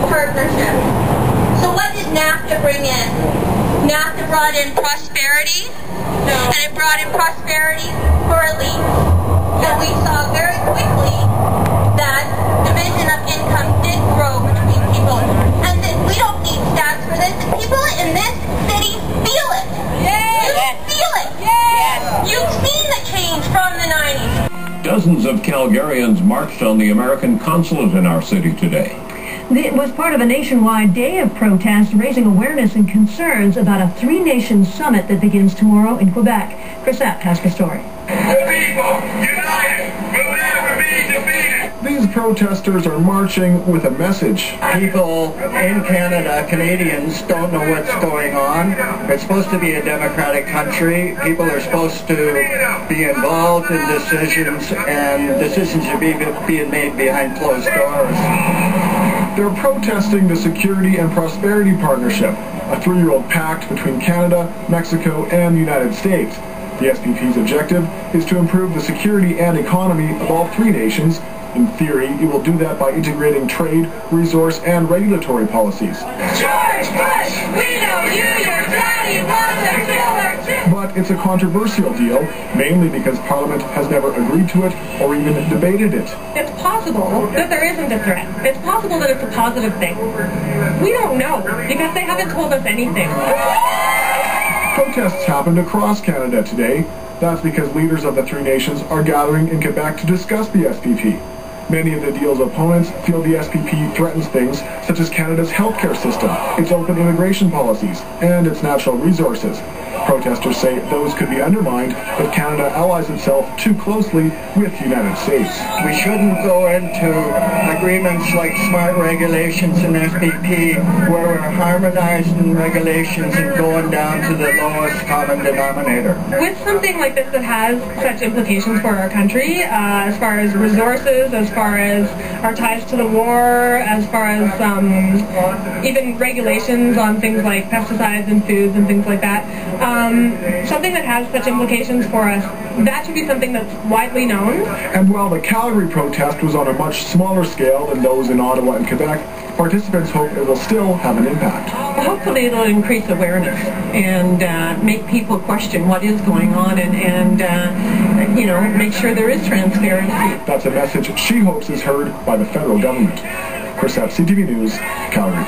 partnership. So what did NAFTA bring in? NAFTA brought in prosperity, and it brought in prosperity for elites. And we saw very quickly that division of income did grow between people. And that we don't need stats for this. The people in this city feel it. Yes. You feel it. Yes. You've seen the change from the 90s. Dozens of Calgarians marched on the American consulate in our city today. It was part of a nationwide day of protest, raising awareness and concerns about a three-nation summit that begins tomorrow in Quebec. Chris App has the story. The people, united, will never be defeated. These protesters are marching with a message. People in Canada, Canadians, don't know what's going on. It's supposed to be a democratic country. People are supposed to be involved in decisions, and decisions are being made behind closed doors. They're protesting the Security and Prosperity Partnership, a three-year-old pact between Canada, Mexico, and the United States. The SPP's objective is to improve the security and economy of all three nations. In theory, it will do that by integrating trade, resource, and regulatory policies. George Bush, we know you, your daddy was a killer too. But it's a controversial deal, mainly because Parliament has never agreed to it or even debated it. It's possible that there isn't a threat. It's possible that it's a positive thing. We don't know, because they haven't told us anything. Protests happened across Canada today. That's because leaders of the three nations are gathering in Quebec to discuss the SPP. Many of the deal's opponents feel the SPP threatens things such as Canada's healthcare system, its open immigration policies, and its natural resources. Protesters say those could be undermined if Canada allies itself too closely with the United States. We shouldn't go into agreements like smart regulations and SPP where we're harmonizing regulations and going down to the lowest common denominator. With something like this that has such implications for our country, as far as resources, as far as our ties to the war, as far as even regulations on things like pesticides and foods and things like that, something that has such implications for us, that should be something that's widely known. And while the Calgary protest was on a much smaller scale than those in Ottawa and Quebec, participants hope it will still have an impact. Well, hopefully it'll increase awareness and make people question what is going on and you know, make sure there is transparency. That's a message she hopes is heard by the federal government. Chris App, CTV News, Calgary.